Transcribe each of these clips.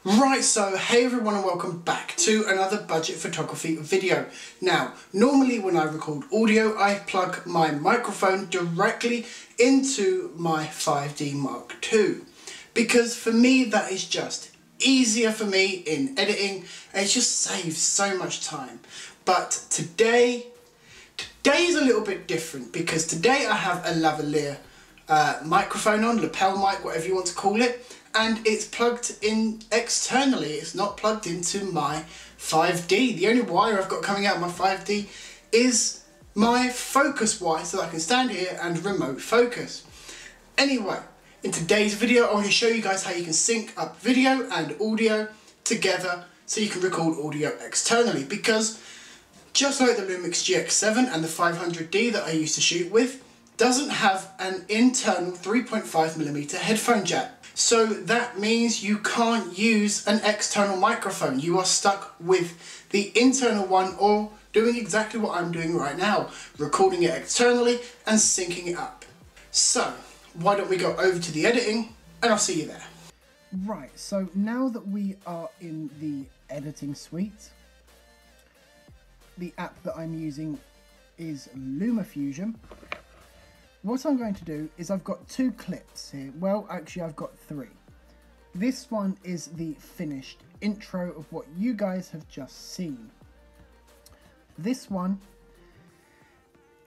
Right, so hey everyone and welcome back to another budget photography video. Now, normally when I record audio, I plug my microphone directly into my 5D Mark II. Because for me, that is just easier for me in editing, and it just saves so much time. But today is a little bit different because today I have a lavalier microphone on, lapel mic, whatever you want to call it. And it's plugged in externally, it's not plugged into my 5D. The only wire I've got coming out of my 5D is my focus wire so that I can stand here and remote focus. Anyway, in today's video I want to show you guys how you can sync up video and audio together so you can record audio externally, because just like the Lumix GX7 and the 500D that I used to shoot with, doesn't have an internal 3.5mm headphone jack. So that means you can't use an external microphone. You are stuck with the internal one, or doing exactly what I'm doing right now, recording it externally and syncing it up. So why don't we go over to the editing and I'll see you there. Right, so now that we are in the editing suite, the app that I'm using is LumaFusion. What I'm going to do is I've got two clips here. Well, actually I've got three. This one is the finished intro of what you guys have just seen. This one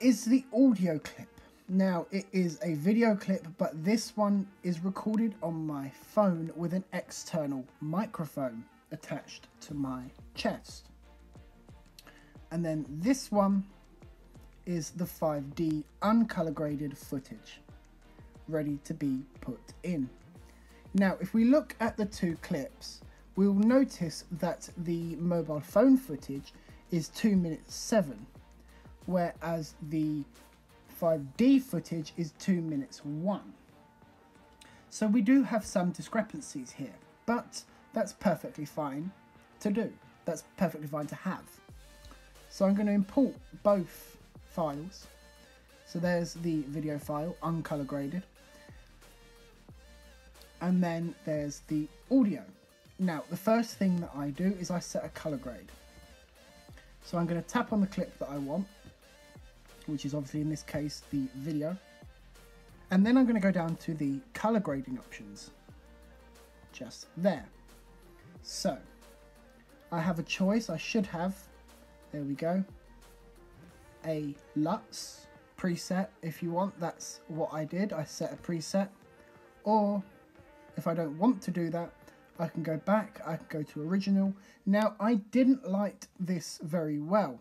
is the audio clip. Now, it is a video clip, but this one is recorded on my phone with an external microphone attached to my chest. And then this one is the 5D uncolor graded footage, ready to be put in. Now, if we look at the two clips, we'll notice that the mobile phone footage is 2 minutes 7, whereas the 5D footage is 2 minutes 1. So we do have some discrepancies here, but that's perfectly fine to do. That's perfectly fine to have. So I'm going to import both files. So there's the video file, uncolor graded, and then there's the audio. Now, the first thing that I do is I set a color grade. So I'm going to tap on the clip that I want, which is obviously in this case the video, and then I'm going to go down to the color grading options, just there. So I have a choice. I should have, there we go, a LUTs preset if you want. That's what I did. I set a preset. Or if I don't want to do that, I can go back, I can go to original. Now, I didn't light this very well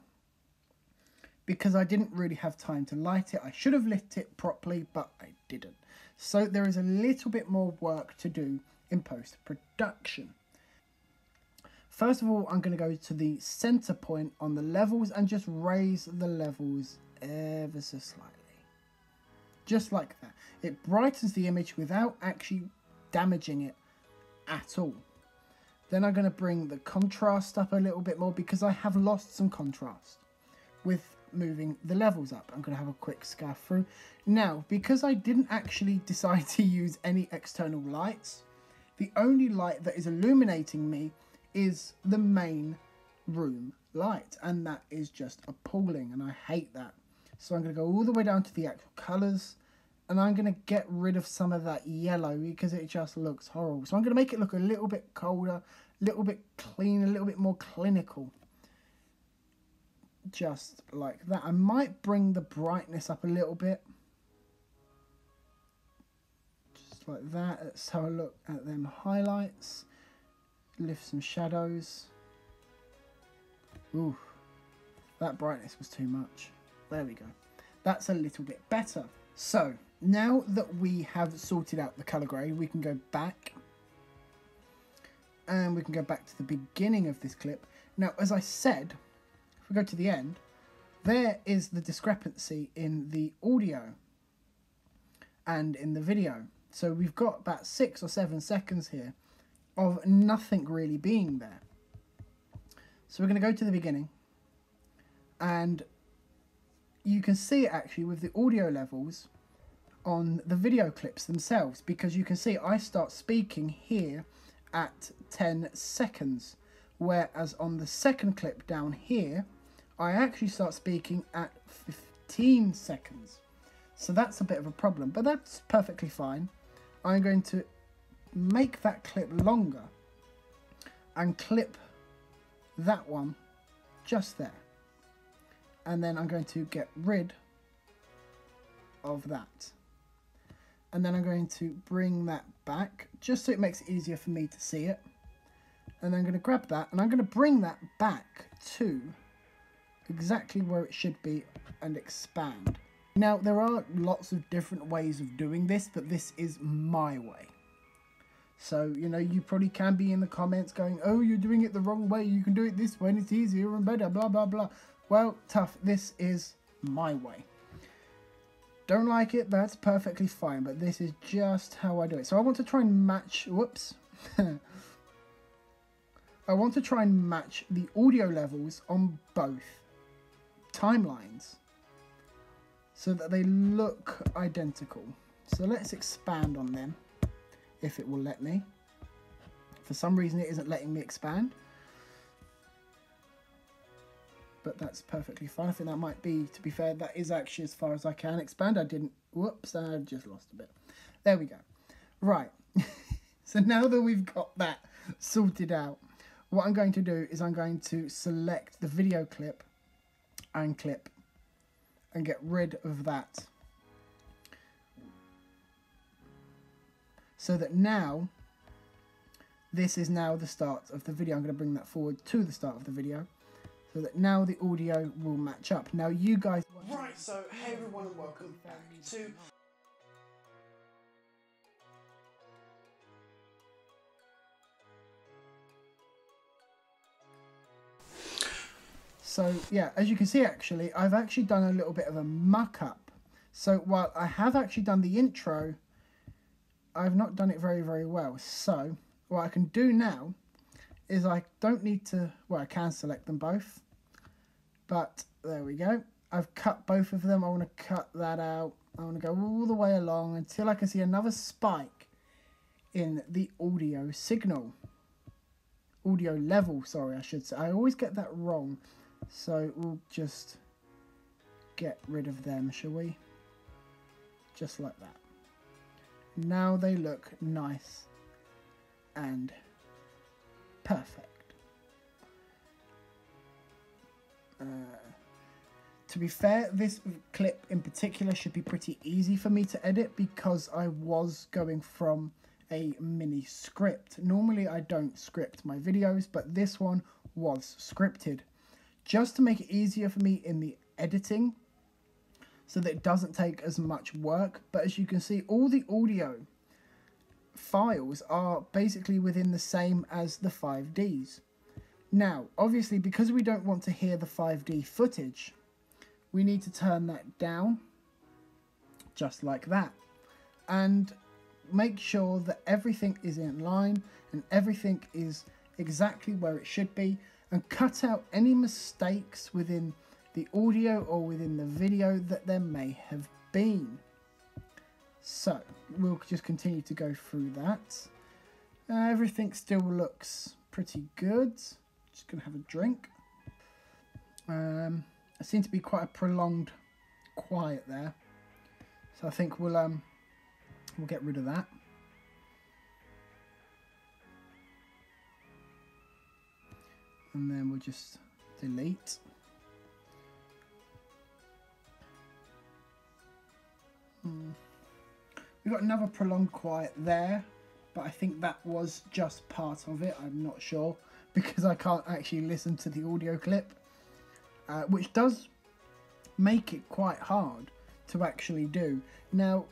because I didn't really have time to light it. I should have lit it properly, but I didn't. So there is a little bit more work to do in post-production. First of all, I'm going to go to the center point on the levels and just raise the levels ever so slightly. Just like that. It brightens the image without actually damaging it at all. Then I'm going to bring the contrast up a little bit more because I have lost some contrast with moving the levels up. I'm going to have a quick scaff through. Now, because I didn't actually decide to use any external lights, the only light that is illuminating me is the main room light, and that is just appalling, and I hate that. So I'm going to go all the way down to the actual colours, and I'm going to get rid of some of that yellow because it just looks horrible. So I'm going to make it look a little bit colder, a little bit clean, a little bit more clinical, just like that. I might bring the brightness up a little bit, just like that. Let's have a look at them highlights. Lift some shadows. Ooh, that brightness was too much. There we go. That's a little bit better. So now that we have sorted out the color grade, we can go back and we can go back to the beginning of this clip. Now, as I said, if we go to the end, there is the discrepancy in the audio and in the video. So we've got about 6 or 7 seconds here of nothing really being there. So we're going to go to the beginning, and you can see it actually with the audio levels on the video clips themselves, because you can see I start speaking here at 10 seconds, whereas on the second clip down here, I actually start speaking at 15 seconds. So that's a bit of a problem, but that's perfectly fine. I'm going to make that clip longer and clip that one just there. And then I'm going to get rid of that. And then I'm going to bring that back just so it makes it easier for me to see it. And then I'm going to grab that and I'm going to bring that back to exactly where it should be and expand. Now, there are lots of different ways of doing this, but this is my way. So, you know, you probably can be in the comments going, oh, you're doing it the wrong way, you can do it this way and it's easier and better, blah, blah, blah. Well, tough, this is my way. Don't like it, that's perfectly fine, but this is just how I do it. So I want to try and match, whoops. I want to try and match the audio levels on both timelines so that they look identical. So let's expand on them. If it will let me. For some reason it isn't letting me expand. But that's perfectly fine. I think that might be, to be fair, that is actually as far as I can expand. I didn't, whoops, I just lost a bit. There we go. Right. So now that we've got that sorted out, what I'm going to do is I'm going to select the video clip and clip and get rid of that. So that now, this is now the start of the video. I'm going to bring that forward to the start of the video. So that now the audio will match up. Now you guys... Right, so hey everyone and welcome back to... So yeah, as you can see actually, I've actually done a little bit of a muck-up. So while I have actually done the intro, I've not done it very, very well. So what I can do now is I don't need to, well, I can select them both, but there we go. I've cut both of them. I want to cut that out. I want to go all the way along until I can see another spike in the audio signal. Audio level, sorry, I should say. I always get that wrong. So we'll just get rid of them, shall we? Just like that. Now they look nice and perfect. To be fair, this clip in particular should be pretty easy for me to edit because I was going from a mini script. Normally I don't script my videos, but this one was scripted. Just to make it easier for me in the editing, so that it doesn't take as much work. But as you can see, all the audio files are basically within the same as the 5Ds. Now, obviously, because we don't want to hear the 5D footage, we need to turn that down, just like that. And make sure that everything is in line and everything is exactly where it should be, and cut out any mistakes within the audio or within the video that there may have been. So we'll just continue to go through that. Everything still looks pretty good. Just gonna have a drink. It seemed to be quite a prolonged quiet there, so I think we'll get rid of that. And then we'll just delete. We've got another prolonged quiet there, but I think that was just part of it. I'm not sure because I can't actually listen to the audio clip, which does make it quite hard to actually do. Now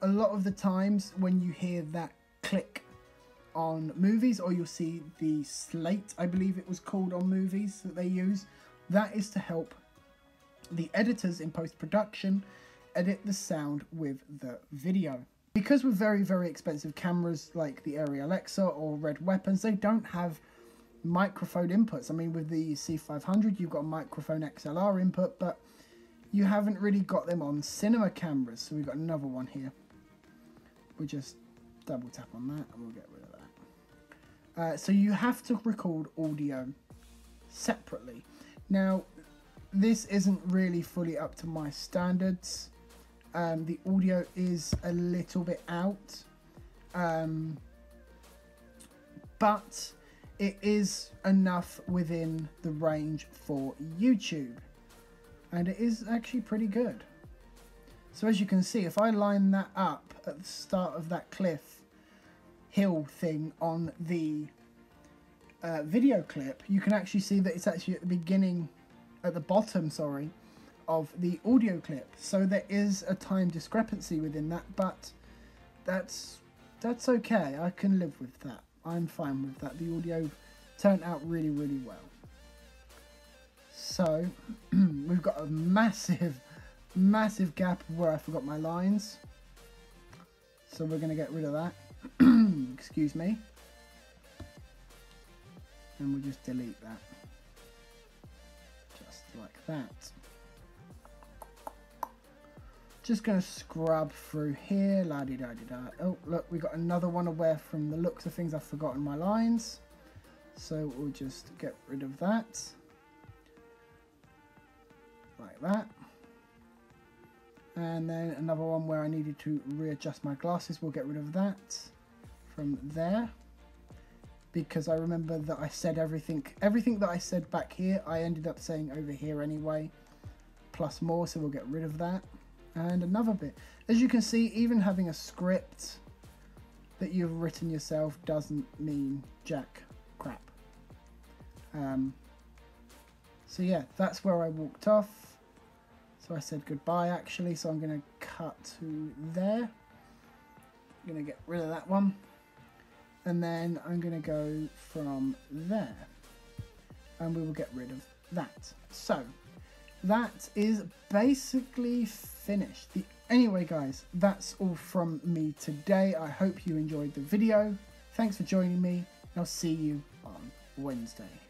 a lot of the times when you hear that click on movies, or you'll see the slate, I believe it was called on movies that they use, that is to help the editors in post-production edit the sound with the video. Because with very, very expensive cameras like the Arri Alexa or Red Weapons, they don't have microphone inputs. I mean, with the C500 you've got a microphone XLR input, but you haven't really got them on cinema cameras. So we've got another one here. We'll just double tap on that and we'll get rid of that. So you have to record audio separately. Now, this isn't really fully up to my standards. The audio is a little bit out, but it is enough within the range for YouTube, and it is actually pretty good. So as you can see, if I line that up at the start of that cliff hill thing on the video clip, you can actually see that it's actually at the beginning, at the bottom, sorry, of the audio clip. So there is a time discrepancy within that, but that's okay. I can live with that. I'm fine with that. The audio turned out really, really well. So we've got a massive gap where I forgot my lines. So we're going to get rid of that. Excuse me. And we'll just delete that. Just like that. Just going to scrub through here. La-di-da-di-da. Oh, look, we got another one where from the looks of things I've forgotten my lines. So we'll just get rid of that. Like that. And then another one where I needed to readjust my glasses. We'll get rid of that from there. Because I remember that I said everything that I said back here, I ended up saying over here anyway. Plus more, so we'll get rid of that. And another bit. As you can see, even having a script that you've written yourself doesn't mean jack crap. So yeah, that's where I walked off. So I said goodbye actually, so I'm going to cut to there. I'm going to get rid of that one. And then I'm going to go from there. And we will get rid of that. So that is basically finished. Anyway guys, that's all from me today. I hope you enjoyed the video. Thanks for joining me. I'll see you on Wednesday.